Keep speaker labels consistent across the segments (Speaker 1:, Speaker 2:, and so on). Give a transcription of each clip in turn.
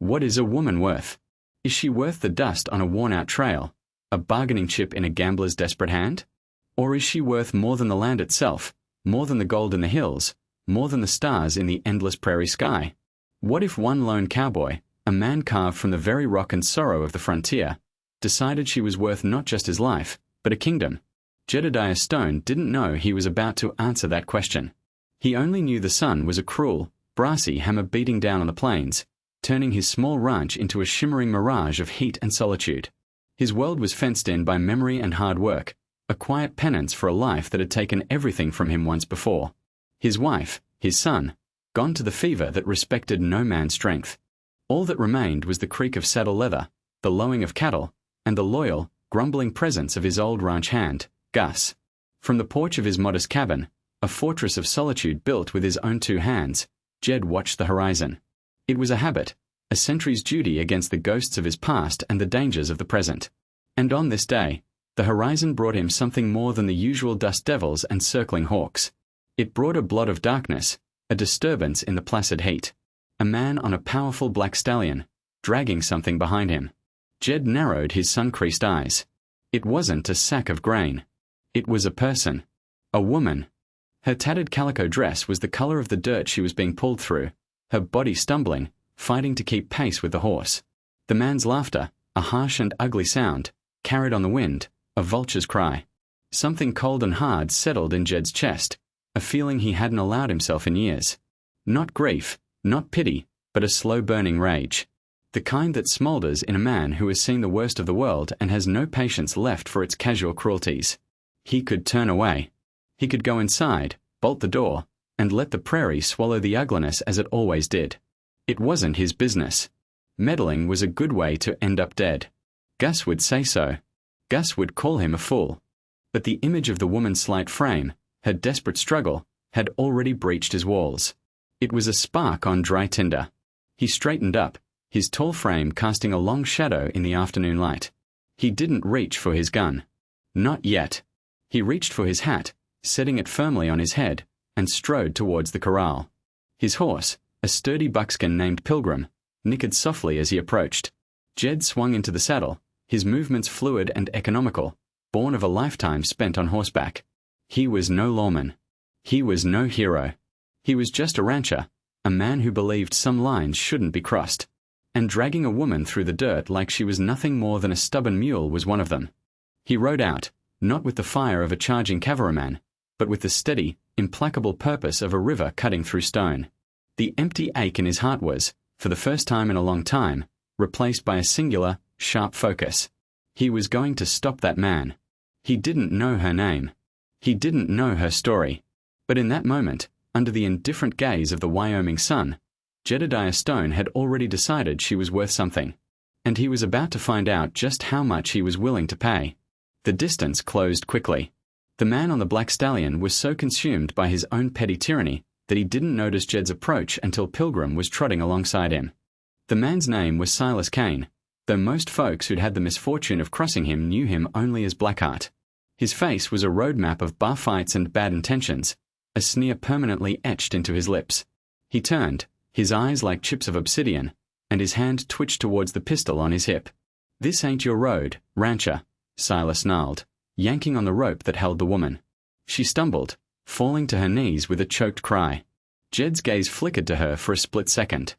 Speaker 1: What is a woman worth? Is she worth the dust on a worn-out trail, a bargaining chip in a gambler's desperate hand? Or is she worth more than the land itself, more than the gold in the hills, more than the stars in the endless prairie sky? What if one lone cowboy, a man carved from the very rock and sorrow of the frontier, decided she was worth not just his life, but a kingdom? Jedediah Stone didn't know he was about to answer that question. He only knew the sun was a cruel, brassy hammer beating down on the plains, turning his small ranch into a shimmering mirage of heat and solitude. His world was fenced in by memory and hard work, a quiet penance for a life that had taken everything from him once before. His wife, his son, gone to the fever that respected no man's strength. All that remained was the creak of saddle leather, the lowing of cattle, and the loyal, grumbling presence of his old ranch hand, Gus. From the porch of his modest cabin, a fortress of solitude built with his own two hands, Jed watched the horizon. It was a habit, a century's duty against the ghosts of his past and the dangers of the present. And on this day, the horizon brought him something more than the usual dust devils and circling hawks. It brought a blot of darkness, a disturbance in the placid heat. A man on a powerful black stallion, dragging something behind him. Jed narrowed his sun-creased eyes. It wasn't a sack of grain. It was a person. A woman. Her tattered calico dress was the color of the dirt she was being pulled through, her body stumbling, fighting to keep pace with the horse. The man's laughter, a harsh and ugly sound, carried on the wind, a vulture's cry. Something cold and hard settled in Jed's chest, a feeling he hadn't allowed himself in years. Not grief, not pity, but a slow-burning rage. The kind that smolders in a man who has seen the worst of the world and has no patience left for its casual cruelties. He could turn away. He could go inside, bolt the door, and let the prairie swallow the ugliness as it always did. It wasn't his business. Meddling was a good way to end up dead. Gus would say so. Gus would call him a fool. But the image of the woman's slight frame, her desperate struggle, had already breached his walls. It was a spark on dry tinder. He straightened up, his tall frame casting a long shadow in the afternoon light. He didn't reach for his gun. Not yet. He reached for his hat, setting it firmly on his head, and strode towards the corral. His horse, a sturdy buckskin named Pilgrim, nickered softly as he approached. Jed swung into the saddle, his movements fluid and economical, born of a lifetime spent on horseback. He was no lawman. He was no hero. He was just a rancher, a man who believed some lines shouldn't be crossed. And dragging a woman through the dirt like she was nothing more than a stubborn mule was one of them. He rode out, not with the fire of a charging cavalryman, but with the steady, implacable purpose of a river cutting through stone. The empty ache in his heart was, for the first time in a long time, replaced by a singular, sharp focus. He was going to stop that man. He didn't know her name. He didn't know her story. But in that moment, under the indifferent gaze of the Wyoming sun, Jedediah Stone had already decided she was worth something. And he was about to find out just how much he was willing to pay. The distance closed quickly. The man on the black stallion was so consumed by his own petty tyranny that he didn't notice Jed's approach until Pilgrim was trotting alongside him. The man's name was Silas Kane, though most folks who'd had the misfortune of crossing him knew him only as Blackheart. His face was a roadmap of bar fights and bad intentions, a sneer permanently etched into his lips. He turned, his eyes like chips of obsidian, and his hand twitched towards the pistol on his hip. "This ain't your road, rancher," Silas snarled, yanking on the rope that held the woman. She stumbled, falling to her knees with a choked cry. Jed's gaze flickered to her for a split second.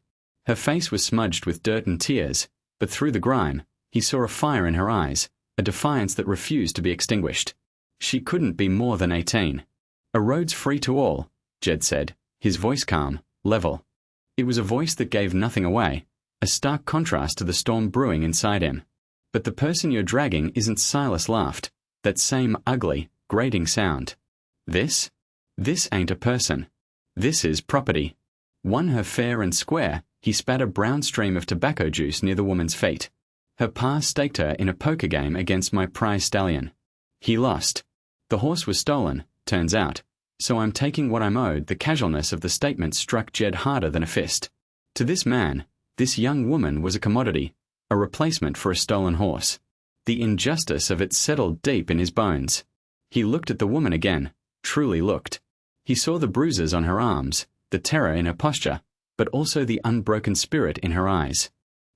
Speaker 1: Her face was smudged with dirt and tears, but through the grime, he saw a fire in her eyes, a defiance that refused to be extinguished. She couldn't be more than 18. "A road's free to all," Jed said, his voice calm, level. It was a voice that gave nothing away, a stark contrast to the storm brewing inside him. "But the person you're dragging isn't," Silas laughed, that same ugly, grating sound. This ain't a person. This is property." Won her fair and square, he spat a brown stream of tobacco juice near the woman's feet. "Her pa staked her in a poker game against my prize stallion. He lost. The horse was stolen, turns out, so I'm taking what I'm owed." The casualness of the statement struck Jed harder than a fist. To this man, this young woman was a commodity, a replacement for a stolen horse. The injustice of it settled deep in his bones. He looked at the woman again, truly looked. He saw the bruises on her arms, the terror in her posture, but also the unbroken spirit in her eyes.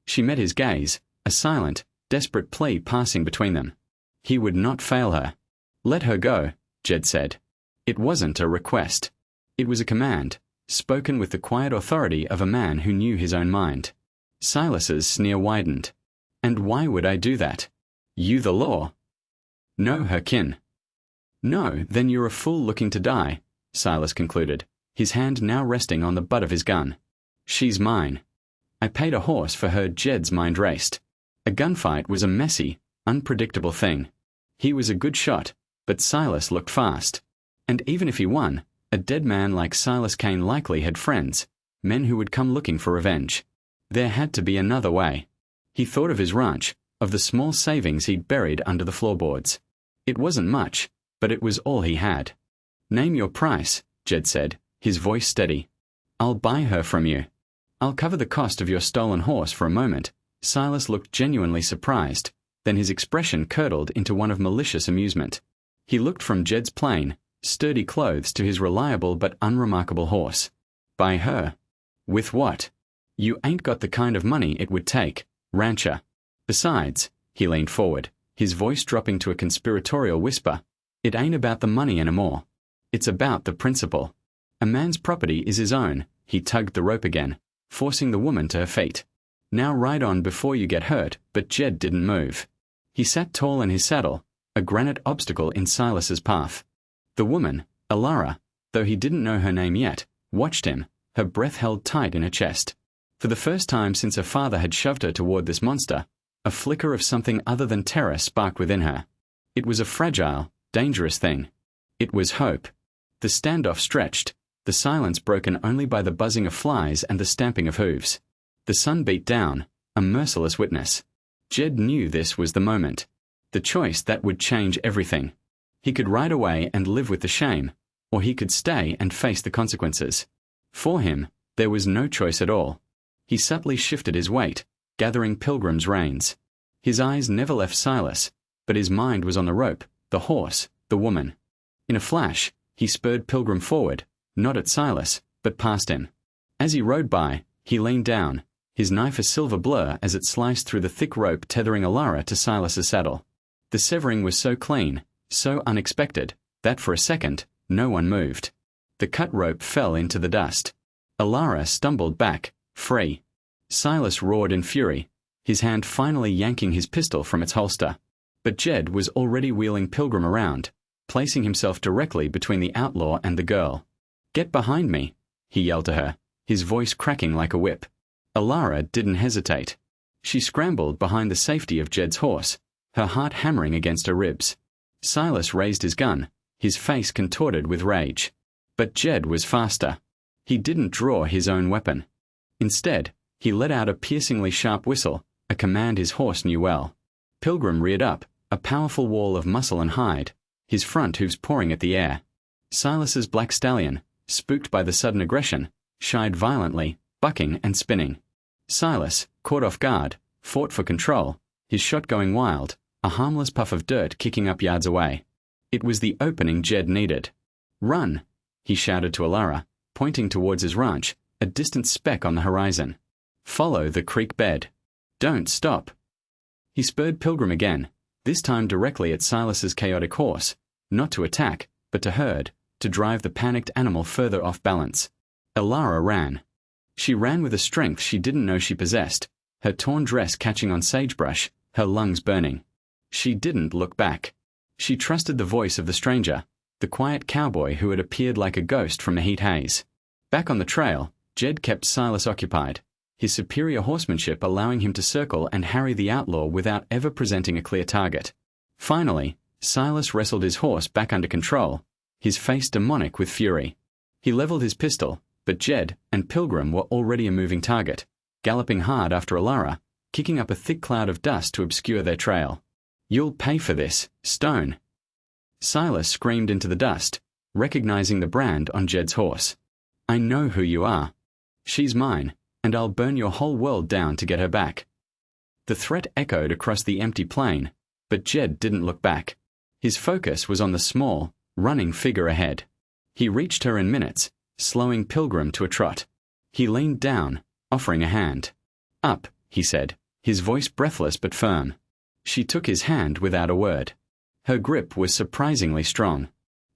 Speaker 1: She met his gaze, a silent, desperate plea passing between them. He would not fail her. "Let her go," Jed said. It wasn't a request. It was a command, spoken with the quiet authority of a man who knew his own mind. Silas's sneer widened. "And why would I do that? You the law?" "No, her kin." "No, then you're a fool looking to die," Silas concluded, his hand now resting on the butt of his gun. "She's mine. I paid a horse for her." Jed's mind raced. A gunfight was a messy, unpredictable thing. He was a good shot, but Silas looked fast. And even if he won, a dead man like Silas Kane likely had friends, men who would come looking for revenge. There had to be another way. He thought of his ranch, of the small savings he'd buried under the floorboards. It wasn't much, but it was all he had. "Name your price," Jed said, his voice steady. "I'll buy her from you. I'll cover the cost of your stolen horse." For a moment, Silas looked genuinely surprised, then his expression curdled into one of malicious amusement. He looked from Jed's plain, sturdy clothes to his reliable but unremarkable horse. "Buy her? With what? You ain't got the kind of money it would take, rancher. Besides," he leaned forward, his voice dropping to a conspiratorial whisper, "it ain't about the money anymore. It's about the principle. A man's property is his own." He tugged the rope again, forcing the woman to her feet. "Now ride on before you get hurt." But Jed didn't move. He sat tall in his saddle, a granite obstacle in Silas's path. The woman, Alara, though he didn't know her name yet, watched him, her breath held tight in her chest. For the first time since her father had shoved her toward this monster, a flicker of something other than terror sparked within her. It was a fragile, dangerous thing. It was hope. The standoff stretched, the silence broken only by the buzzing of flies and the stamping of hooves. The sun beat down, a merciless witness. Jed knew this was the moment. The choice that would change everything. He could ride away and live with the shame, or he could stay and face the consequences. For him, there was no choice at all. He subtly shifted his weight, gathering Pilgrim's reins. His eyes never left Silas, but his mind was on the rope, the horse, the woman. In a flash, he spurred Pilgrim forward, not at Silas, but past him. As he rode by, he leaned down, his knife a silver blur as it sliced through the thick rope tethering Alara to Silas's saddle. The severing was so clean, so unexpected, that for a second, no one moved. The cut rope fell into the dust. Alara stumbled back, free. Silas roared in fury, his hand finally yanking his pistol from its holster. But Jed was already wheeling Pilgrim around, placing himself directly between the outlaw and the girl. "Get behind me," he yelled to her, his voice cracking like a whip. Alara didn't hesitate. She scrambled behind the safety of Jed's horse, her heart hammering against her ribs. Silas raised his gun, his face contorted with rage. But Jed was faster. He didn't draw his own weapon. Instead, he let out a piercingly sharp whistle, a command his horse knew well. Pilgrim reared up, a powerful wall of muscle and hide, his front hooves pawing at the air. Silas's black stallion, spooked by the sudden aggression, shied violently, bucking and spinning. Silas, caught off guard, fought for control, his shot going wild, a harmless puff of dirt kicking up yards away. It was the opening Jed needed. "Run!" he shouted to Alara, pointing towards his ranch, a distant speck on the horizon. "Follow the creek bed. Don't stop." He spurred Pilgrim again, this time directly at Silas's chaotic horse, not to attack, but to herd, to drive the panicked animal further off balance. Alara ran. She ran with a strength she didn't know she possessed, her torn dress catching on sagebrush, her lungs burning. She didn't look back. She trusted the voice of the stranger, the quiet cowboy who had appeared like a ghost from the heat haze. Back on the trail, Jed kept Silas occupied, his superior horsemanship allowing him to circle and harry the outlaw without ever presenting a clear target. Finally, Silas wrestled his horse back under control, his face demonic with fury. He leveled his pistol, but Jed and Pilgrim were already a moving target, galloping hard after Alara, kicking up a thick cloud of dust to obscure their trail. "You'll pay for this, Stone." Silas screamed into the dust, recognizing the brand on Jed's horse. "I know who you are. She's mine, and I'll burn your whole world down to get her back." The threat echoed across the empty plain, but Jed didn't look back. His focus was on the small, running figure ahead. He reached her in minutes, slowing Pilgrim to a trot. He leaned down, offering a hand. Up, he said, his voice breathless but firm. She took his hand without a word. Her grip was surprisingly strong.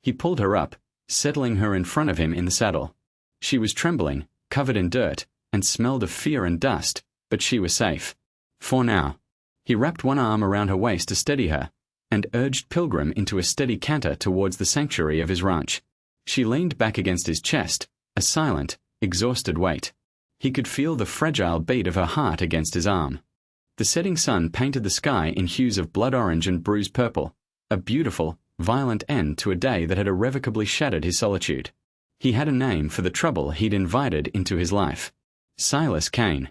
Speaker 1: He pulled her up, settling her in front of him in the saddle. She was trembling, covered in dirt, and smelled of fear and dust, but she was safe. For now. He wrapped one arm around her waist to steady her, and urged Pilgrim into a steady canter towards the sanctuary of his ranch. She leaned back against his chest, a silent, exhausted weight. He could feel the fragile beat of her heart against his arm. The setting sun painted the sky in hues of blood orange and bruised purple, a beautiful, violent end to a day that had irrevocably shattered his solitude. He had a name for the trouble he'd invited into his life. Silas Kane.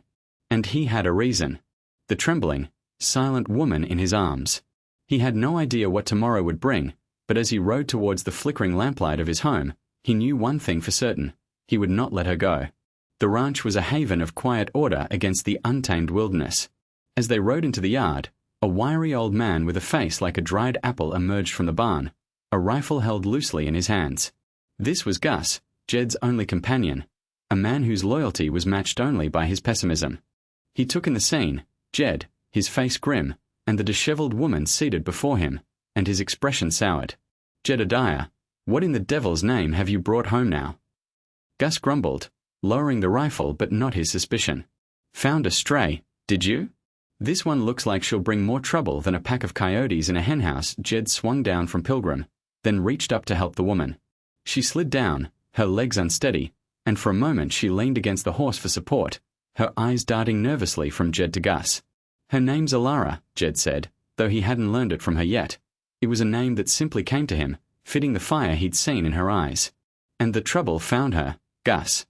Speaker 1: And he had a reason. The trembling, silent woman in his arms. He had no idea what tomorrow would bring, but as he rode towards the flickering lamplight of his home, he knew one thing for certain: he would not let her go. The ranch was a haven of quiet order against the untamed wilderness. As they rode into the yard, a wiry old man with a face like a dried apple emerged from the barn, a rifle held loosely in his hands. This was Gus, Jed's only companion, a man whose loyalty was matched only by his pessimism. He took in the scene, Jed, his face grim, and the disheveled woman seated before him, and his expression soured. "Jedediah, what in the devil's name have you brought home now?" Gus grumbled, lowering the rifle but not his suspicion. "Found a stray, did you? This one looks like she'll bring more trouble than a pack of coyotes in a henhouse." Jed swung down from Pilgrim, then reached up to help the woman. She slid down, her legs unsteady, and for a moment she leaned against the horse for support, her eyes darting nervously from Jed to Gus. "Her name's Alara," Jed said, though he hadn't learned it from her yet. It was a name that simply came to him, fitting the fire he'd seen in her eyes. "And the trouble found her, Gus.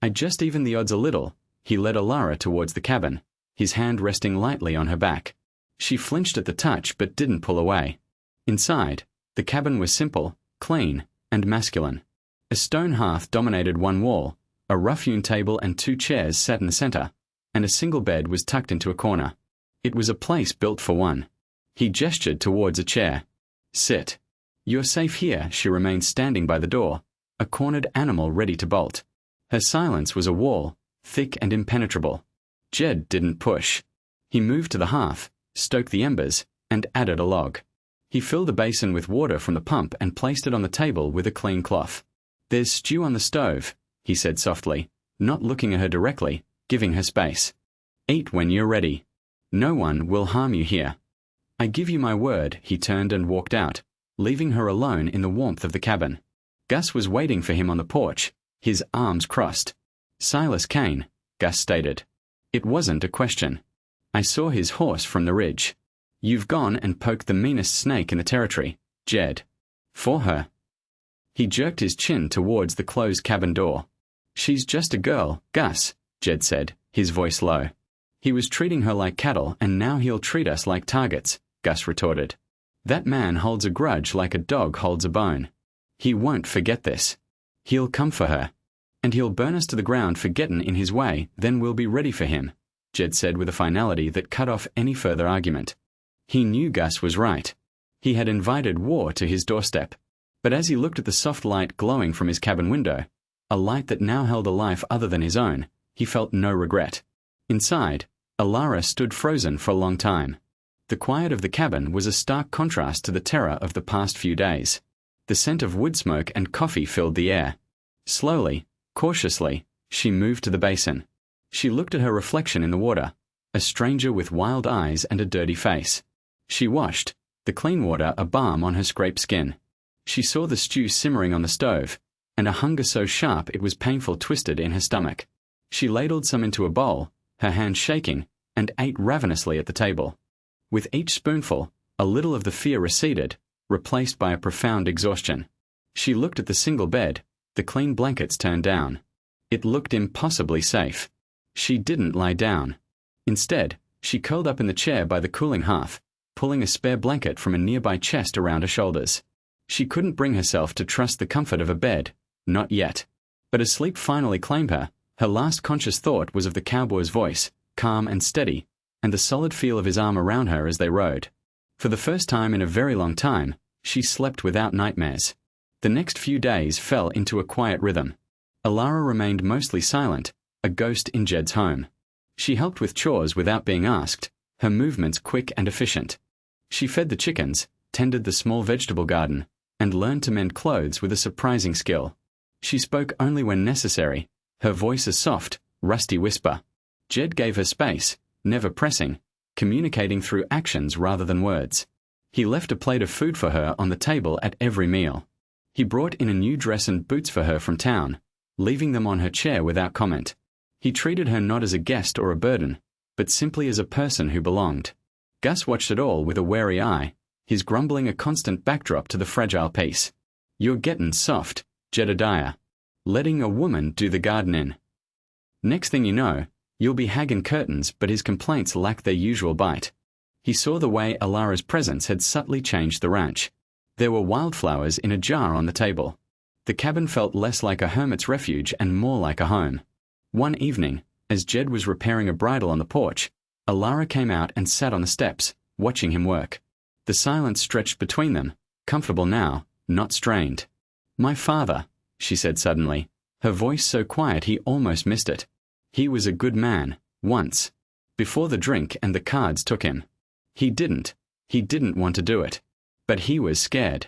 Speaker 1: I just evened the odds a little." He led Alara towards the cabin, his hand resting lightly on her back. She flinched at the touch but didn't pull away. Inside, the cabin was simple, clean, and masculine. A stone hearth dominated one wall, a rough-hewn table and 2 chairs sat in the center, and a single bed was tucked into a corner. It was a place built for one. He gestured towards a chair. "Sit. You're safe here." She remained standing by the door, a cornered animal ready to bolt. Her silence was a wall, thick and impenetrable. Jed didn't push. He moved to the hearth, stoked the embers, and added a log. He filled a basin with water from the pump and placed it on the table with a clean cloth. "There's stew on the stove," he said softly, not looking at her directly, giving her space. "Eat when you're ready. No one will harm you here." "I give you my word." He turned and walked out, leaving her alone in the warmth of the cabin. Gus was waiting for him on the porch, his arms crossed. "Silas Kane," Gus stated. It wasn't a question. "I saw his horse from the ridge. You've gone and poked the meanest snake in the territory, Jed. For her." He jerked his chin towards the closed cabin door. "She's just a girl, Gus," Jed said, his voice low. "He was treating her like cattle and now he'll treat us like targets," Gus retorted. "That man holds a grudge like a dog holds a bone. He won't forget this. He'll come for her. And he'll burn us to the ground for getting in his way, then we'll be ready for him," Jed said with a finality that cut off any further argument. He knew Gus was right. He had invited war to his doorstep. But as he looked at the soft light glowing from his cabin window, a light that now held a life other than his own, he felt no regret. Inside, Alara stood frozen for a long time. The quiet of the cabin was a stark contrast to the terror of the past few days. The scent of wood smoke and coffee filled the air. Slowly, cautiously, she moved to the basin. She looked at her reflection in the water, a stranger with wild eyes and a dirty face. She washed, the clean water a balm on her scraped skin. She saw the stew simmering on the stove, and a hunger so sharp it was painful twisted in her stomach. She ladled some into a bowl, her hand shaking, and ate ravenously at the table. With each spoonful, a little of the fear receded, replaced by a profound exhaustion. She looked at the single bed, the clean blankets turned down. It looked impossibly safe. She didn't lie down. Instead, she curled up in the chair by the cooling hearth, pulling a spare blanket from a nearby chest around her shoulders. She couldn't bring herself to trust the comfort of a bed, not yet. But as sleep finally claimed her, her last conscious thought was of the cowboy's voice, calm and steady, and the solid feel of his arm around her as they rode. For the first time in a very long time, she slept without nightmares. The next few days fell into a quiet rhythm. Alara remained mostly silent, a ghost in Jed's home. She helped with chores without being asked, her movements quick and efficient. She fed the chickens, tended the small vegetable garden, and learned to mend clothes with a surprising skill. She spoke only when necessary, her voice a soft, rusty whisper. Jed gave her space, never pressing, communicating through actions rather than words. He left a plate of food for her on the table at every meal. He brought in a new dress and boots for her from town, leaving them on her chair without comment. He treated her not as a guest or a burden, but simply as a person who belonged. Gus watched it all with a wary eye, his grumbling a constant backdrop to the fragile piece. "You're gettin' soft, Jedediah. Letting a woman do the gardening. Next thing you know, you'll be hanging curtains," but his complaints lacked their usual bite. He saw the way Alara's presence had subtly changed the ranch. There were wildflowers in a jar on the table. The cabin felt less like a hermit's refuge and more like a home. One evening, as Jed was repairing a bridle on the porch, Alara came out and sat on the steps, watching him work. The silence stretched between them, comfortable now, not strained. "My father," she said suddenly, her voice so quiet he almost missed it. "He was a good man, once. Before the drink and the cards took him. He didn't want to do it. But he was scared.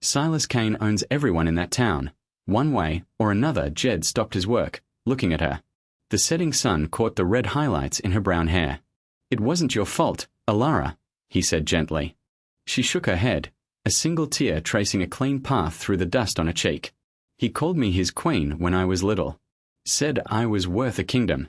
Speaker 1: Silas Kane owns everyone in that town. One way or another." Jed stopped his work, looking at her. The setting sun caught the red highlights in her brown hair. "It wasn't your fault, Alara," he said gently. She shook her head, a single tear tracing a clean path through the dust on her cheek. "He called me his queen when I was little. Said I was worth a kingdom.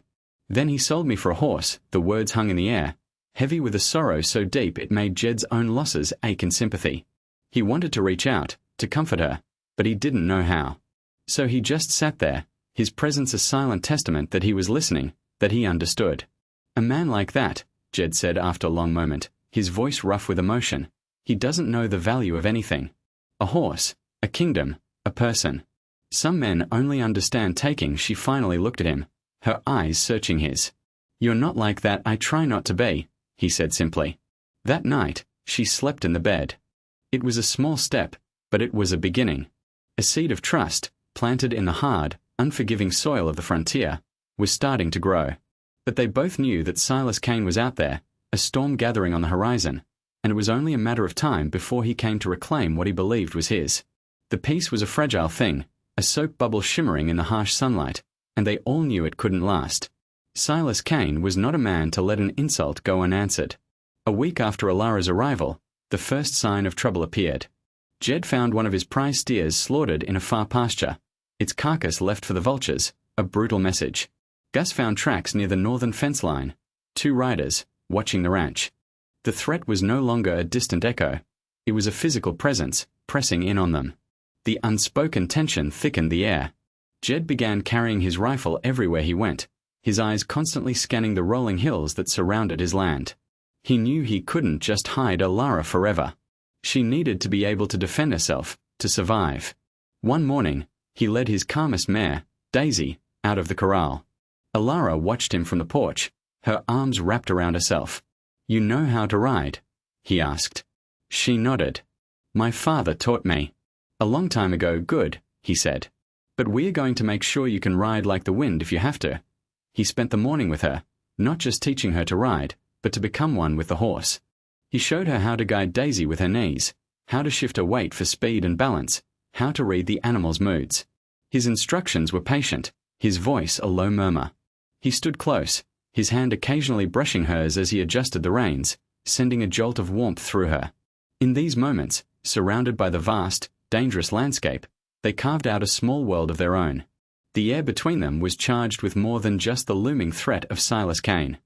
Speaker 1: Then he sold me for a horse." The words hung in the air, heavy with a sorrow so deep it made Jed's own losses ache in sympathy. He wanted to reach out, to comfort her, but he didn't know how. So he just sat there, his presence a silent testament that he was listening, that he understood. "A man like that," Jed said after a long moment, his voice rough with emotion, "he doesn't know the value of anything. A horse, a kingdom, a person. Some men only understand taking." She finally looked at him, her eyes searching his. "You're not like that. I try not to be," he said simply. That night, she slept in the bed. It was a small step, but it was a beginning. A seed of trust, planted in the hard, unforgiving soil of the frontier, was starting to grow. But they both knew that Silas Kane was out there, a storm gathering on the horizon, and it was only a matter of time before he came to reclaim what he believed was his. The peace was a fragile thing, a soap bubble shimmering in the harsh sunlight, and they all knew it couldn't last. Silas Kane was not a man to let an insult go unanswered. A week after Alara's arrival, the first sign of trouble appeared. Jed found one of his prize steers slaughtered in a far pasture, its carcass left for the vultures, a brutal message. Gus found tracks near the northern fence line, 2 riders, watching the ranch. The threat was no longer a distant echo. It was a physical presence, pressing in on them. The unspoken tension thickened the air. Jed began carrying his rifle everywhere he went, his eyes constantly scanning the rolling hills that surrounded his land. He knew he couldn't just hide Alara forever. She needed to be able to defend herself, to survive. One morning, he led his calmest mare, Daisy, out of the corral. Alara watched him from the porch, her arms wrapped around herself. "You know how to ride?" he asked. She nodded. "My father taught me. A long time ago." "Good," he said. "But we're going to make sure you can ride like the wind if you have to." He spent the morning with her, not just teaching her to ride, but to become one with the horse. He showed her how to guide Daisy with her knees, how to shift her weight for speed and balance, how to read the animal's moods. His instructions were patient, his voice a low murmur. He stood close, his hand occasionally brushing hers as he adjusted the reins, sending a jolt of warmth through her. In these moments, surrounded by the vast, dangerous landscape, they carved out a small world of their own. The air between them was charged with more than just the looming threat of Silas Kane.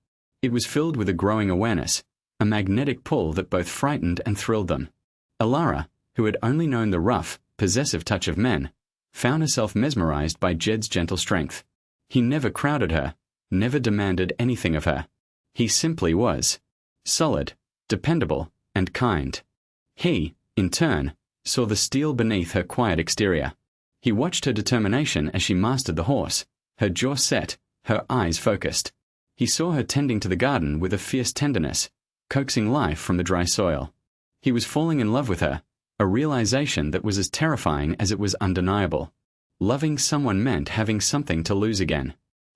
Speaker 1: It was filled with a growing awareness, a magnetic pull that both frightened and thrilled them. Alara, who had only known the rough, possessive touch of men, found herself mesmerized by Jed's gentle strength. He never crowded her, never demanded anything of her. He simply was. Solid, dependable, and kind. He, in turn, saw the steel beneath her quiet exterior. He watched her determination as she mastered the horse, her jaw set, her eyes focused. He saw her tending to the garden with a fierce tenderness, coaxing life from the dry soil. He was falling in love with her, a realization that was as terrifying as it was undeniable. Loving someone meant having something to lose again.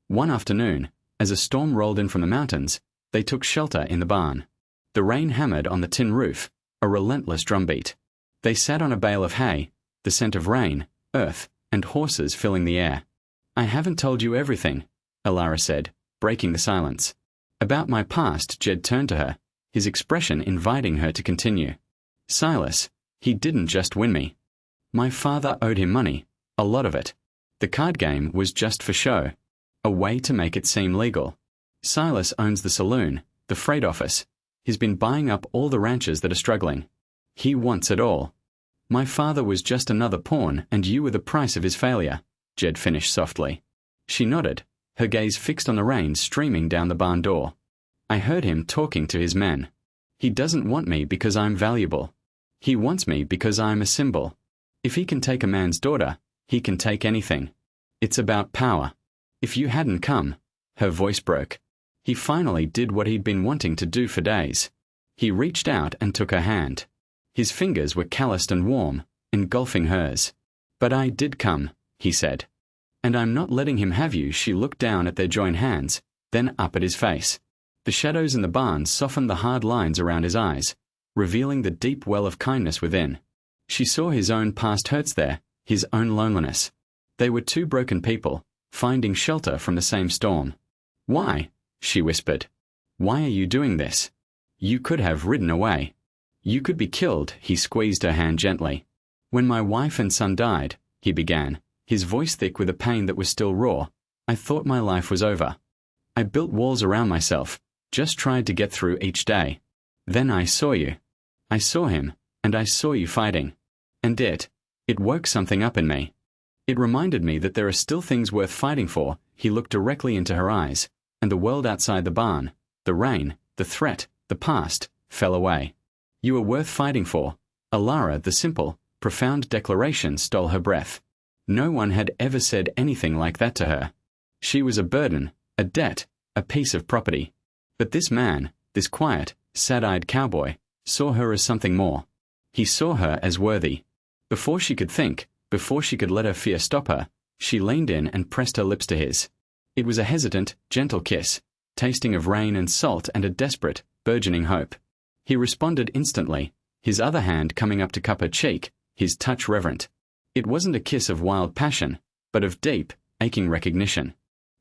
Speaker 1: One afternoon, As a storm rolled in from the mountains, they took shelter in the barn. The rain hammered on the tin roof, a relentless drumbeat. They sat on a bale of hay, the scent of rain, earth, and horses filling the air. "I haven't told you everything," Alara said, breaking the silence. About my past, Jed turned to her, his expression inviting her to continue. "Silas, he didn't just win me. My father owed him money, a lot of it. The card game was just for show, a way to make it seem legal. Silas owns the saloon, the freight office. He's been buying up all the ranches that are struggling. He wants it all. My father was just another pawn, and you were the price of his failure," Jed finished softly. She nodded, her gaze fixed on the rain streaming down the barn door. "I heard him talking to his men. He doesn't want me because I'm valuable. He wants me because I'm a symbol. If he can take a man's daughter, he can take anything. It's about power. If you hadn't come," her voice broke. "He finally did what he'd been wanting to do for days. He reached out and took her hand. His fingers were calloused and warm, engulfing hers. But I did come," he said. "And I'm not letting him have you." She looked down at their joined hands, then up at his face. The shadows in the barn softened the hard lines around his eyes, revealing the deep well of kindness within. She saw his own past hurts there, his own loneliness. They were two broken people, finding shelter from the same storm. "Why?" she whispered. "Why are you doing this? You could have ridden away. You could be killed." He squeezed her hand gently. "When my wife and son died," he began, his voice thick with a pain that was still raw, "I thought my life was over. I built walls around myself, just tried to get through each day. Then I saw you. I saw him, and I saw you fighting. And it woke something up in me. It reminded me that there are still things worth fighting for." He looked directly into her eyes, and the world outside the barn, the rain, the threat, the past, fell away. "You are worth fighting for." Alara, the simple, profound declaration stole her breath. No one had ever said anything like that to her. She was a burden, a debt, a piece of property. But this man, this quiet, sad-eyed cowboy, saw her as something more. He saw her as worthy. Before she could think, before she could let her fear stop her, she leaned in and pressed her lips to his. It was a hesitant, gentle kiss, tasting of rain and salt and a desperate, burgeoning hope. He responded instantly, his other hand coming up to cup her cheek, his touch reverent. It wasn't a kiss of wild passion, but of deep, aching recognition.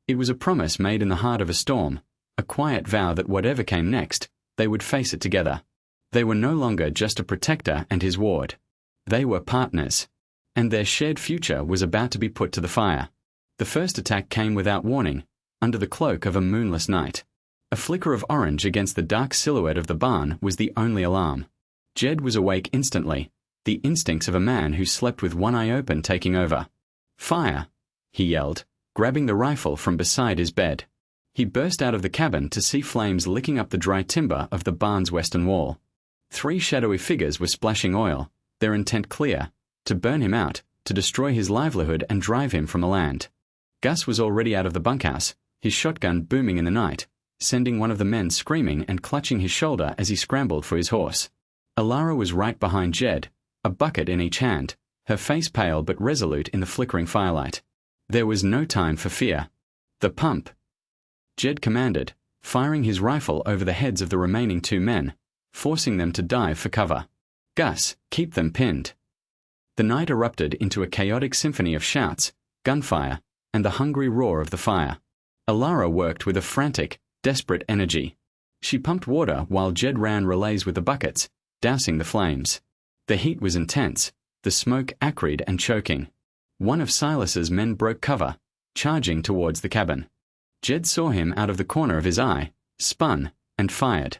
Speaker 1: It was a promise made in the heart of a storm, a quiet vow that whatever came next, they would face it together. They were no longer just a protector and his ward. They were partners. And their shared future was about to be put to the fire. The first attack came without warning, under the cloak of a moonless night. A flicker of orange against the dark silhouette of the barn was the only alarm. Jed was awake instantly, the instincts of a man who slept with one eye open taking over. "Fire!" he yelled, grabbing the rifle from beside his bed. He burst out of the cabin to see flames licking up the dry timber of the barn's western wall. 3 shadowy figures were splashing oil, their intent clear, to burn him out, to destroy his livelihood and drive him from the land. Gus was already out of the bunkhouse, his shotgun booming in the night, sending one of the men screaming and clutching his shoulder as he scrambled for his horse. Alara was right behind Jed, a bucket in each hand, her face pale but resolute in the flickering firelight. There was no time for fear. "The pump!" Jed commanded, firing his rifle over the heads of the remaining 2 men, forcing them to dive for cover. "Gus, keep them pinned." The night erupted into a chaotic symphony of shouts, gunfire, and the hungry roar of the fire. Alara worked with a frantic, desperate energy. She pumped water while Jed ran relays with the buckets, dousing the flames. The heat was intense, the smoke acrid and choking. One of Silas's men broke cover, charging towards the cabin. Jed saw him out of the corner of his eye, spun, and fired.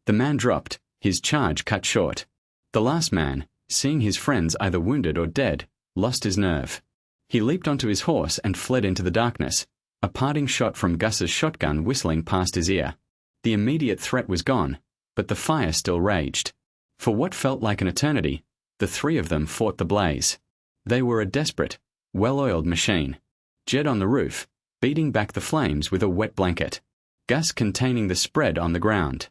Speaker 1: The man dropped, his charge cut short. The last man, seeing his friends either wounded or dead, lost his nerve. He leaped onto his horse and fled into the darkness, a parting shot from Gus's shotgun whistling past his ear. The immediate threat was gone, but the fire still raged. For what felt like an eternity, the 3 of them fought the blaze. They were a desperate, well-oiled machine. Jed on the roof, beating back the flames with a wet blanket. Gus containing the spread on the ground.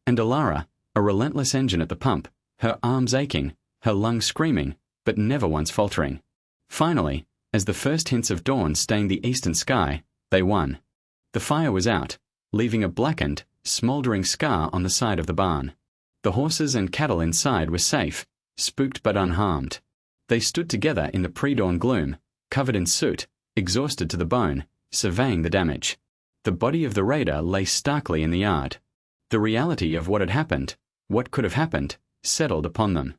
Speaker 1: And Alara, a relentless engine at the pump, her arms aching, her lungs screaming, but never once faltering. Finally, as the first hints of dawn stained the eastern sky, they won. The fire was out, leaving a blackened, smoldering scar on the side of the barn. The horses and cattle inside were safe, spooked but unharmed. They stood together in the pre-dawn gloom, covered in soot, exhausted to the bone, surveying the damage. The body of the raider lay starkly in the yard. The reality of what had happened, what could have happened, settled upon them.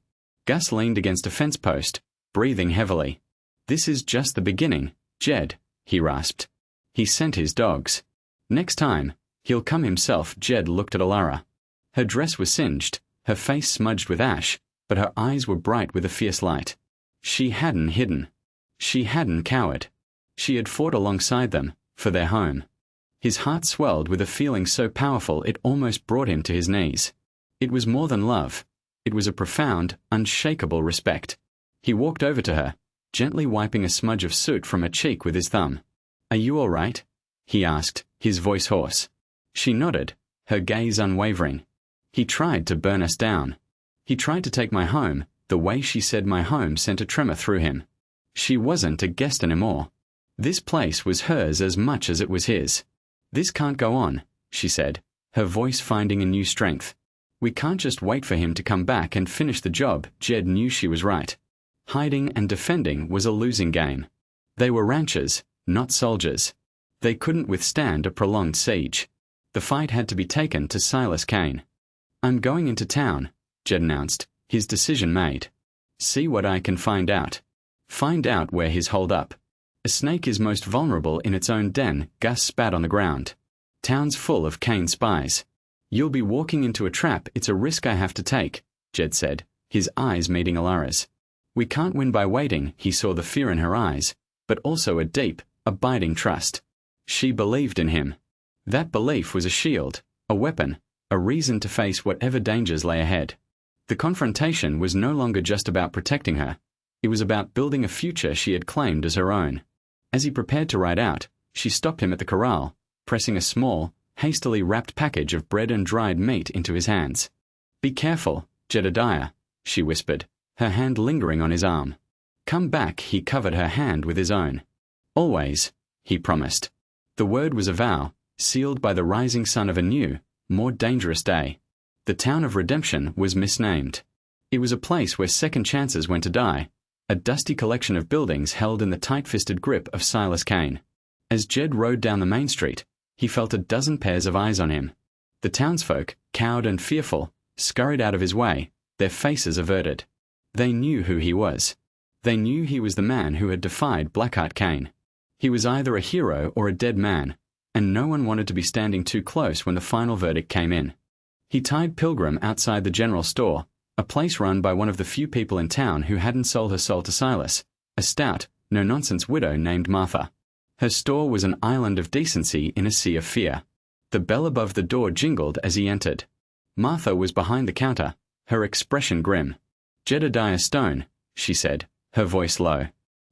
Speaker 1: Gus leaned against a fence post, breathing heavily. "This is just the beginning, Jed," he rasped. He sent his dogs. "Next time, he'll come himself." Jed looked at Alara. Her dress was singed, her face smudged with ash, but her eyes were bright with a fierce light. She hadn't hidden. She hadn't cowered. She had fought alongside them, for their home. His heart swelled with a feeling so powerful it almost brought him to his knees. It was more than love. It was a profound, unshakable respect. He walked over to her, gently wiping a smudge of soot from her cheek with his thumb. "Are you all right?" he asked, his voice hoarse. She nodded, her gaze unwavering. "He tried to burn us down. He tried to take my home." The way she said my home sent a tremor through him. She wasn't a guest anymore. This place was hers as much as it was his. "This can't go on," she said, her voice finding a new strength. "We can't just wait for him to come back and finish the job." Jed knew she was right. Hiding and defending was a losing game. They were ranchers, not soldiers. They couldn't withstand a prolonged siege. The fight had to be taken to Silas Kane. "I'm going into town," Jed announced, his decision made. "See what I can find out. Find out where he's holed up. A snake is most vulnerable in its own den." Gus spat on the ground. "Town's full of Kane spies. You'll be walking into a trap. It's a risk I have to take," Jed said, his eyes meeting Alara's. "We can't win by waiting." He saw the fear in her eyes, but also a deep, abiding trust. She believed in him. That belief was a shield, a weapon, a reason to face whatever dangers lay ahead. The confrontation was no longer just about protecting her. It was about building a future she had claimed as her own. As he prepared to ride out, she stopped him at the corral, pressing a small, hastily wrapped package of bread and dried meat into his hands. "Be careful, Jedediah," she whispered, her hand lingering on his arm. "Come back." He covered her hand with his own. "Always," he promised. The word was a vow, sealed by the rising sun of a new, more dangerous day. The town of redemption was misnamed. It was a place where second chances went to die, a dusty collection of buildings held in the tight-fisted grip of Silas Kane. As Jed rode down the main street, he felt a dozen pairs of eyes on him. The townsfolk, cowed and fearful, scurried out of his way, their faces averted. They knew who he was. They knew he was the man who had defied Blackheart Kane. He was either a hero or a dead man, and no one wanted to be standing too close when the final verdict came in. He tied Pilgrim outside the general store, a place run by one of the few people in town who hadn't sold her soul to Silas, a stout, no-nonsense widow named Martha. Her store was an island of decency in a sea of fear. The bell above the door jingled as he entered. Martha was behind the counter, her expression grim. "Jedediah Stone," she said, her voice low.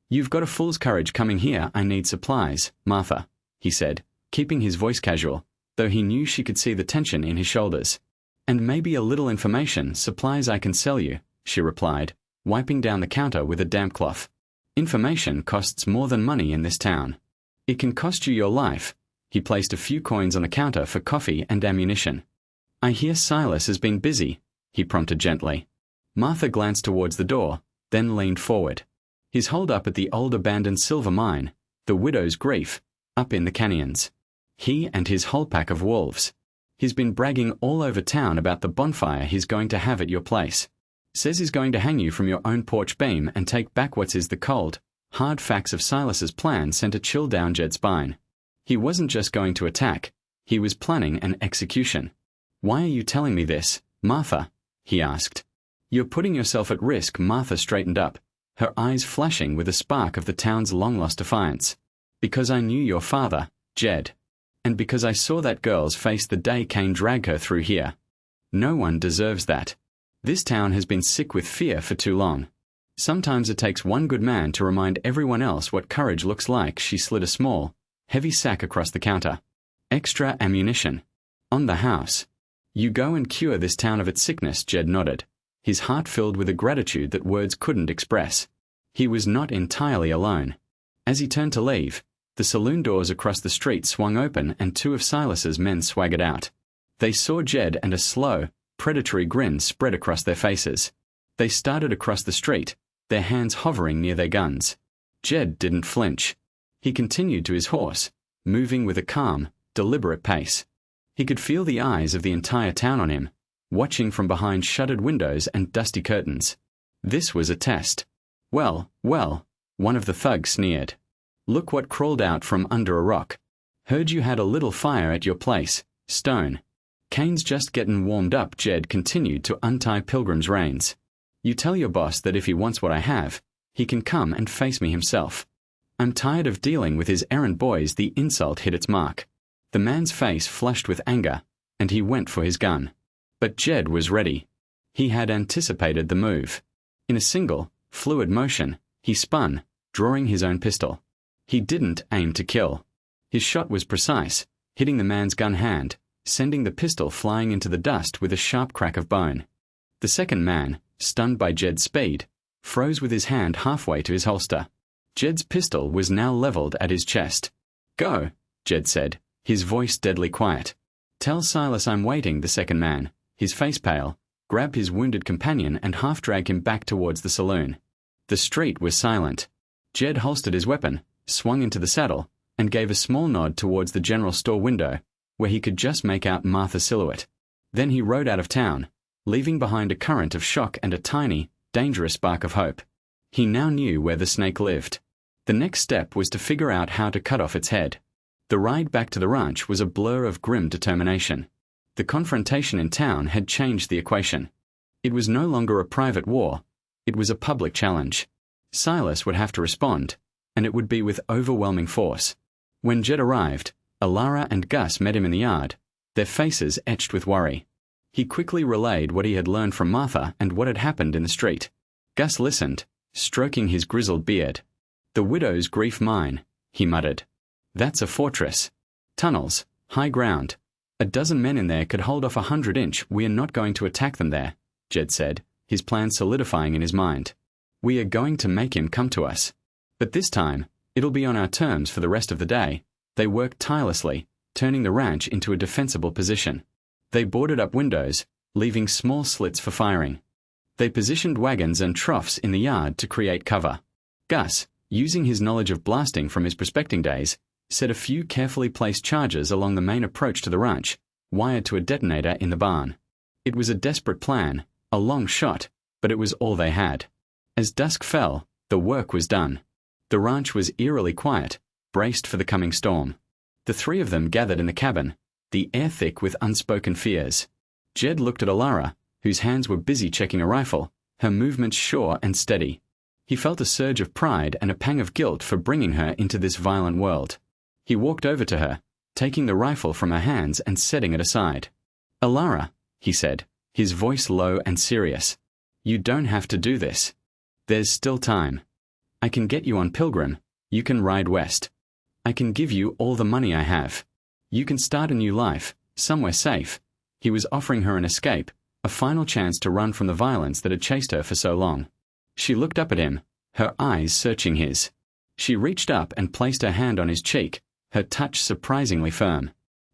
Speaker 1: "You've got a fool's courage coming here. I need supplies." "Martha," he said, keeping his voice casual, though he knew she could see the tension in his shoulders. "And maybe a little information. Supplies I can sell you," she replied, wiping down the counter with a damp cloth. "Information costs more than money in this town. It can cost you your life." He placed a few coins on the counter for coffee and ammunition. "I hear Silas has been busy," he prompted gently. Martha glanced towards the door, then leaned forward. "He's holed up at the old abandoned silver mine, the widow's grief, up in the canyons. He and his whole pack of wolves. He's been bragging all over town about the bonfire he's going to have at your place. Says he's going to hang you from your own porch beam and take back what's the cold, hard facts of Silas's plan sent a chill down Jed's spine. He wasn't just going to attack, he was planning an execution. "Why are you telling me this, Martha?" he asked. "You're putting yourself at risk." Martha straightened up, her eyes flashing with a spark of the town's long-lost defiance. "Because I knew your father, Jed. And because I saw that girl's face the day Kane dragged her through here. No one deserves that. This town has been sick with fear for too long. Sometimes it takes one good man to remind everyone else what courage looks like." She slid a small, heavy sack across the counter. "Extra ammunition. On the house. You go and cure this town of its sickness." Jed nodded, his heart filled with a gratitude that words couldn't express. He was not entirely alone. As he turned to leave, The saloon doors across the street swung open and two of Silas's men swaggered out. They saw Jed and a slow, predatory grin spread across their faces. They started across the street, their hands hovering near their guns. Jed didn't flinch. He continued to his horse, moving with a calm, deliberate pace. He could feel the eyes of the entire town on him, watching from behind shuttered windows and dusty curtains. This was a test. Well, one of the thugs sneered. Look what crawled out from under a rock. Heard you had a little fire at your place, Stone. Kane's just gettin' warmed up. Jed continued to untie Pilgrim's reins. You tell your boss that if he wants what I have, he can come and face me himself. I'm tired of dealing with his errand boys. The insult hit its mark. The man's face flushed with anger, and he went for his gun. But Jed was ready. He had anticipated the move. In a single, fluid motion, he spun, drawing his own pistol. He didn't aim to kill. His shot was precise, hitting the man's gun hand, sending the pistol flying into the dust with a sharp crack of bone. The second man, stunned by Jed's speed, froze with his hand halfway to his holster. Jed's pistol was now leveled at his chest. Go, Jed said, his voice deadly quiet. Tell Silas I'm waiting. The second man, his face pale, grabbed his wounded companion and half-dragged him back towards the saloon. The street was silent. Jed holstered his weapon, swung into the saddle, and gave a small nod towards the general store window, where he could just make out Martha's silhouette. Then he rode out of town, leaving behind a current of shock and a tiny, dangerous spark of hope. He now knew where the snake lived. The next step was to figure out how to cut off its head. The ride back to the ranch was a blur of grim determination. The confrontation in town had changed the equation. It was no longer a private war. It was a public challenge. Silas would have to respond, and it would be with overwhelming force. When Jed arrived, Alara and Gus met him in the yard, their faces etched with worry. He quickly relayed what he had learned from Martha and what had happened in the street. Gus listened, stroking his grizzled beard. The widow's grief mine, he muttered. That's a fortress. Tunnels, high ground. A dozen men in there could hold off 100-inch. We are not going to attack them there, Jed said, his plan solidifying in his mind. We are going to make him come to us. But this time, it'll be on our terms for the rest of the day. They worked tirelessly, turning the ranch into a defensible position. They boarded up windows, leaving small slits for firing. They positioned wagons and troughs in the yard to create cover. Gus, using his knowledge of blasting from his prospecting days, set a few carefully placed charges along the main approach to the ranch, wired to a detonator in the barn. It was a desperate plan, a long shot, but it was all they had. As dusk fell, the work was done. The ranch was eerily quiet, braced for the coming storm. The three of them gathered in the cabin, the air thick with unspoken fears. Jed looked at Alara, whose hands were busy checking a rifle, her movements sure and steady. He felt a surge of pride and a pang of guilt for bringing her into this violent world. He walked over to her, taking the rifle from her hands and setting it aside. Alara, he said, his voice low and serious. You don't have to do this. There's still time. I can get you on Pilgrim. You can ride west. I can give you all the money I have. You can start a new life, somewhere safe. He was offering her an escape, a final chance to run from the violence that had chased her for so long. She looked up at him, her eyes searching his. She reached up and placed her hand on his cheek, her touch surprisingly firm.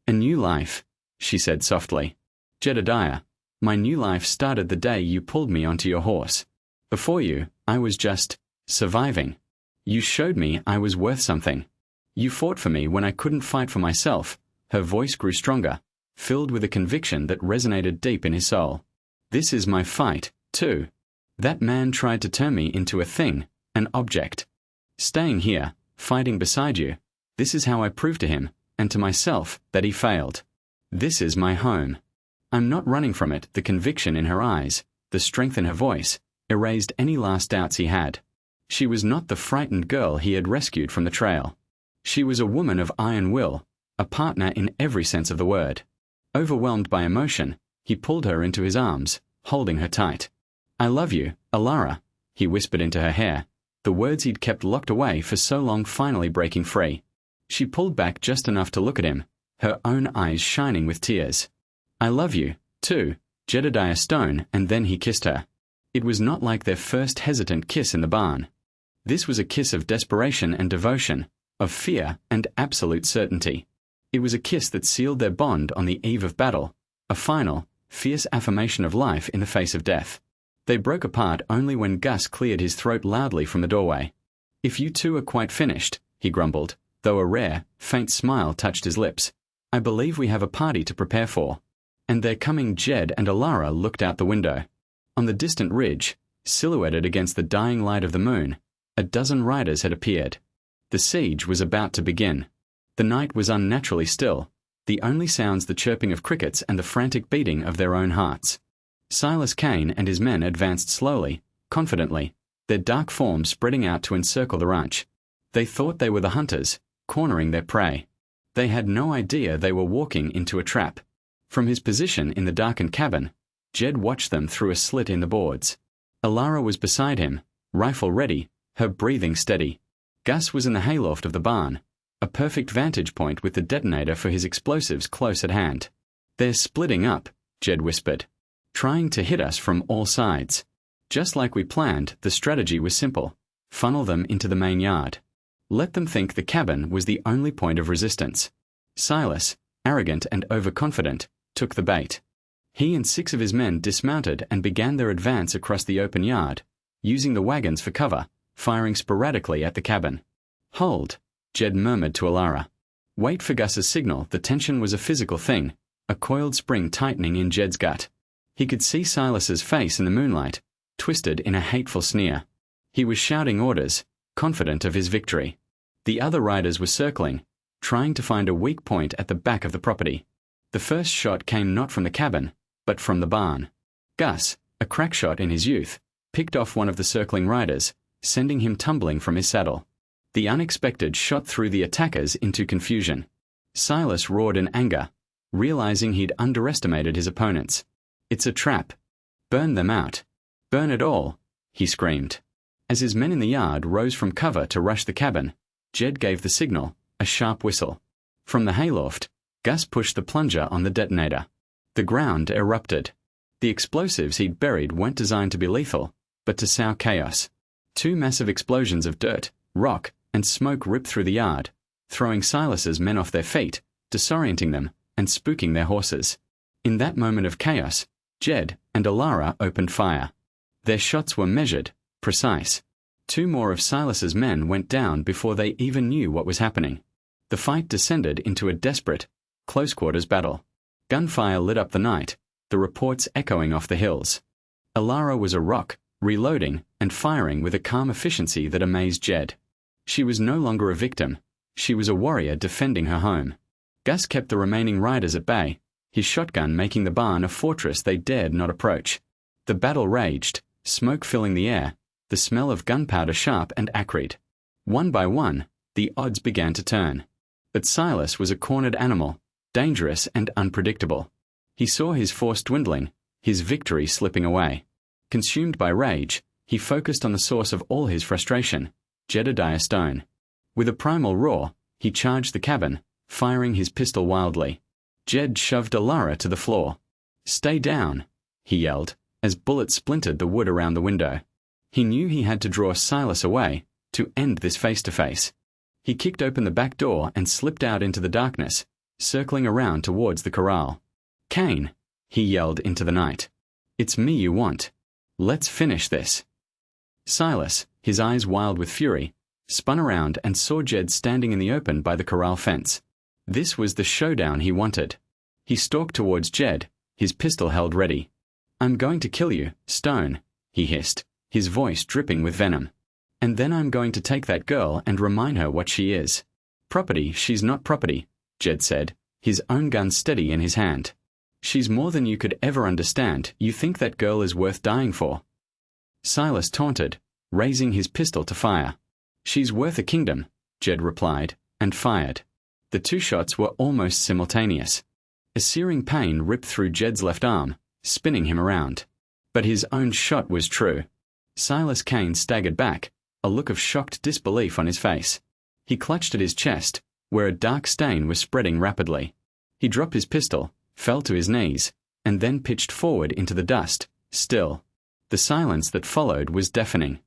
Speaker 1: A new life, she said softly. Jedediah, my new life started the day you pulled me onto your horse. Before you, I was just surviving. You showed me I was worth something. You fought for me when I couldn't fight for myself. Her voice grew stronger, filled with a conviction that resonated deep in his soul. This is my fight, too. That man tried to turn me into a thing, an object. Staying here, fighting beside you, this is how I proved to him, and to myself, that he failed. This is my home. I'm not running from it. The conviction in her eyes, the strength in her voice, erased any last doubts he had. She was not the frightened girl he had rescued from the trail. She was a woman of iron will, a partner in every sense of the word. Overwhelmed by emotion, he pulled her into his arms, holding her tight. I love you, Alara, he whispered into her hair, the words he'd kept locked away for so long finally breaking free. She pulled back just enough to look at him, her own eyes shining with tears. I love you, too, Jedediah Stone, and then he kissed her. It was not like their first hesitant kiss in the barn. This was a kiss of desperation and devotion, of fear and absolute certainty. It was a kiss that sealed their bond on the eve of battle, a final, fierce affirmation of life in the face of death. They broke apart only when Gus cleared his throat loudly from the doorway. "If you two are quite finished," he grumbled, though a rare, faint smile touched his lips, "I believe we have a party to prepare for." And they're coming. Jed and Alara looked out the window. On the distant ridge, silhouetted against the dying light of the moon, a dozen riders had appeared. The siege was about to begin. The night was unnaturally still, the only sounds the chirping of crickets and the frantic beating of their own hearts. Silas Kane and his men advanced slowly, confidently, their dark forms spreading out to encircle the ranch. They thought they were the hunters, cornering their prey. They had no idea they were walking into a trap. From his position in the darkened cabin, Jed watched them through a slit in the boards. Alara was beside him, rifle ready, her breathing steady. Gus was in the hayloft of the barn, a perfect vantage point with the detonator for his explosives close at hand. "They're splitting up," Jed whispered, "trying to hit us from all sides." Just like we planned, the strategy was simple: funnel them into the main yard. Let them think the cabin was the only point of resistance. Silas, arrogant and overconfident, took the bait. He and 6 of his men dismounted and began their advance across the open yard, using the wagons for cover, firing sporadically at the cabin. "Hold," Jed murmured to Alara. Wait for Gus's signal. The tension was a physical thing, a coiled spring tightening in Jed's gut. He could see Silas's face in the moonlight, twisted in a hateful sneer. He was shouting orders, confident of his victory. The other riders were circling, trying to find a weak point at the back of the property. The first shot came not from the cabin, but from the barn. Gus, a crack shot in his youth, picked off one of the circling riders, sending him tumbling from his saddle. The unexpected shot threw the attackers into confusion. Silas roared in anger, realizing he'd underestimated his opponents. "It's a trap. Burn them out. Burn it all," he screamed. As his men in the yard rose from cover to rush the cabin, Jed gave the signal, a sharp whistle. From the hayloft, Gus pushed the plunger on the detonator. The ground erupted. The explosives he'd buried weren't designed to be lethal, but to sow chaos. 2 massive explosions of dirt, rock, and smoke ripped through the yard, throwing Silas's men off their feet, disorienting them, and spooking their horses. In that moment of chaos, Jed and Alara opened fire. Their shots were measured, precise. 2 more of Silas's men went down before they even knew what was happening. The fight descended into a desperate, close-quarters battle. Gunfire lit up the night, the reports echoing off the hills. Alara was a rock, reloading and firing with a calm efficiency that amazed Jed. She was no longer a victim. She was a warrior defending her home. Gus kept the remaining riders at bay, his shotgun making the barn a fortress they dared not approach. The battle raged, smoke filling the air, the smell of gunpowder sharp and acrid. One by one, the odds began to turn. But Silas was a cornered animal, dangerous and unpredictable. He saw his force dwindling, his victory slipping away. Consumed by rage, he focused on the source of all his frustration, Jedediah Stone. With a primal roar, he charged the cabin, firing his pistol wildly. Jed shoved Alara to the floor. "Stay down," he yelled, as bullets splintered the wood around the window. He knew he had to draw Silas away, to end this face-to-face. He kicked open the back door and slipped out into the darkness, circling around towards the corral. "Kane," he yelled into the night. "It's me you want. Let's finish this." Silas, his eyes wild with fury, spun around and saw Jed standing in the open by the corral fence. This was the showdown he wanted. He stalked towards Jed, his pistol held ready. "I'm going to kill you, Stone," he hissed, his voice dripping with venom. "And then I'm going to take that girl and remind her what she is." "Property, she's not property," Jed said, his own gun steady in his hand. "She's more than you could ever understand. You think that girl is worth dying for." Silas taunted, raising his pistol to fire. "She's worth a kingdom," Jed replied, and fired. The 2 shots were almost simultaneous. A searing pain ripped through Jed's left arm, spinning him around. But his own shot was true. Silas Kane staggered back, a look of shocked disbelief on his face. He clutched at his chest, where a dark stain was spreading rapidly. He dropped his pistol, fell to his knees, and then pitched forward into the dust, still. The silence that followed was deafening.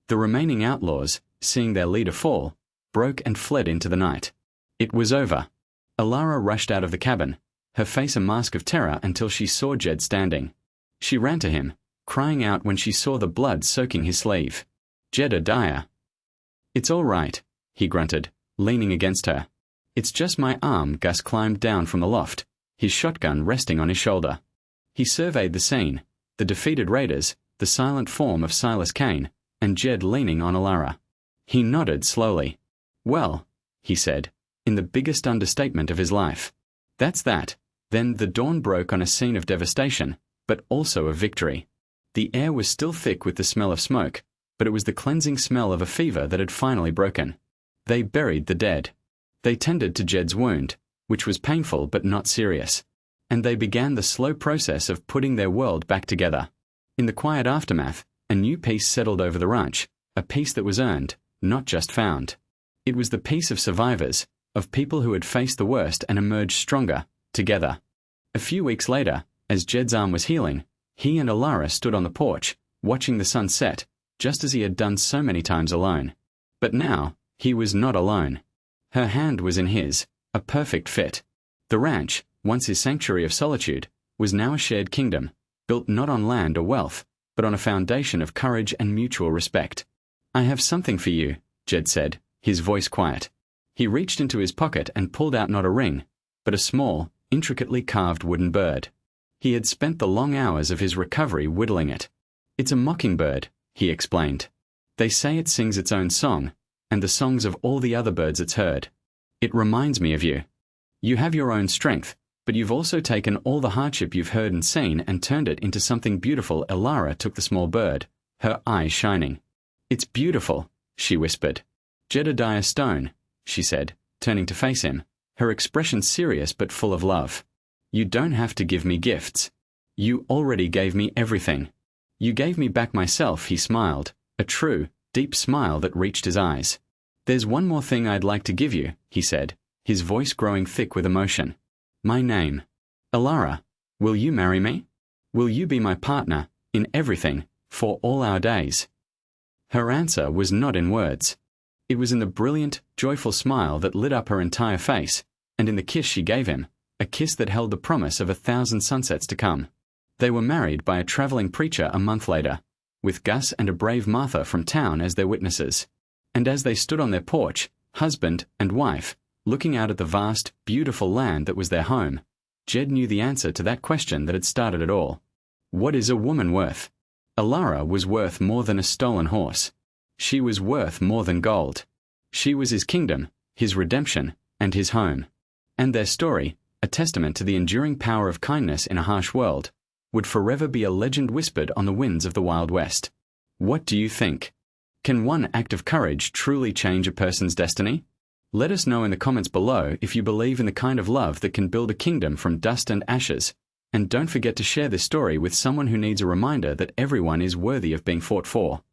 Speaker 1: The remaining outlaws, seeing their leader fall, broke and fled into the night. It was over. Alara rushed out of the cabin, her face a mask of terror until she saw Jed standing. She ran to him, crying out when she saw the blood soaking his sleeve. "Jedediah." "It's all right," he grunted, leaning against her. "It's just my arm." Gus climbed down from the loft, his shotgun resting on his shoulder. He surveyed the scene, the defeated raiders, the silent form of Silas Kane, and Jed leaning on Alara. He nodded slowly. "Well," he said, in the biggest understatement of his life. "That's that." Then the dawn broke on a scene of devastation, but also of victory. The air was still thick with the smell of smoke, but it was the cleansing smell of a fever that had finally broken. They buried the dead. They tended to Jed's wound, which was painful but not serious. And they began the slow process of putting their world back together. In the quiet aftermath, a new peace settled over the ranch, a peace that was earned, not just found. It was the peace of survivors, of people who had faced the worst and emerged stronger, together. A few weeks later, as Jed's arm was healing, he and Alara stood on the porch, watching the sun set, just as he had done so many times alone. But now, he was not alone. Her hand was in his, a perfect fit. The ranch, once his sanctuary of solitude, was now a shared kingdom, built not on land or wealth, but on a foundation of courage and mutual respect. "I have something for you," Jed said, his voice quiet. He reached into his pocket and pulled out not a ring, but a small, intricately carved wooden bird. He had spent the long hours of his recovery whittling it. "It's a mockingbird," he explained. "They say it sings its own song, and the songs of all the other birds it's heard. It reminds me of you. You have your own strength, but you've also taken all the hardship you've heard and seen and turned it into something beautiful." Alara took the small bird, her eyes shining. "It's beautiful," she whispered. "Jedediah Stone," she said, turning to face him, her expression serious but full of love. "You don't have to give me gifts. You already gave me everything. You gave me back myself." He smiled, a true, deep smile that reached his eyes. "There's one more thing I'd like to give you," he said, his voice growing thick with emotion. "My name. Alara, will you marry me? Will you be my partner, in everything, for all our days?" Her answer was not in words. It was in the brilliant, joyful smile that lit up her entire face, and in the kiss she gave him, a kiss that held the promise of 1,000 sunsets to come. They were married by a traveling preacher a month later, with Gus and a brave Martha from town as their witnesses. And as they stood on their porch, husband and wife, looking out at the vast, beautiful land that was their home, Jed knew the answer to that question that had started it all. What is a woman worth? Alara was worth more than a stolen horse. She was worth more than gold. She was his kingdom, his redemption, and his home. And their story, a testament to the enduring power of kindness in a harsh world, would forever be a legend whispered on the winds of the Wild West. What do you think? Can one act of courage truly change a person's destiny? Let us know in the comments below if you believe in the kind of love that can build a kingdom from dust and ashes. And don't forget to share this story with someone who needs a reminder that everyone is worthy of being fought for.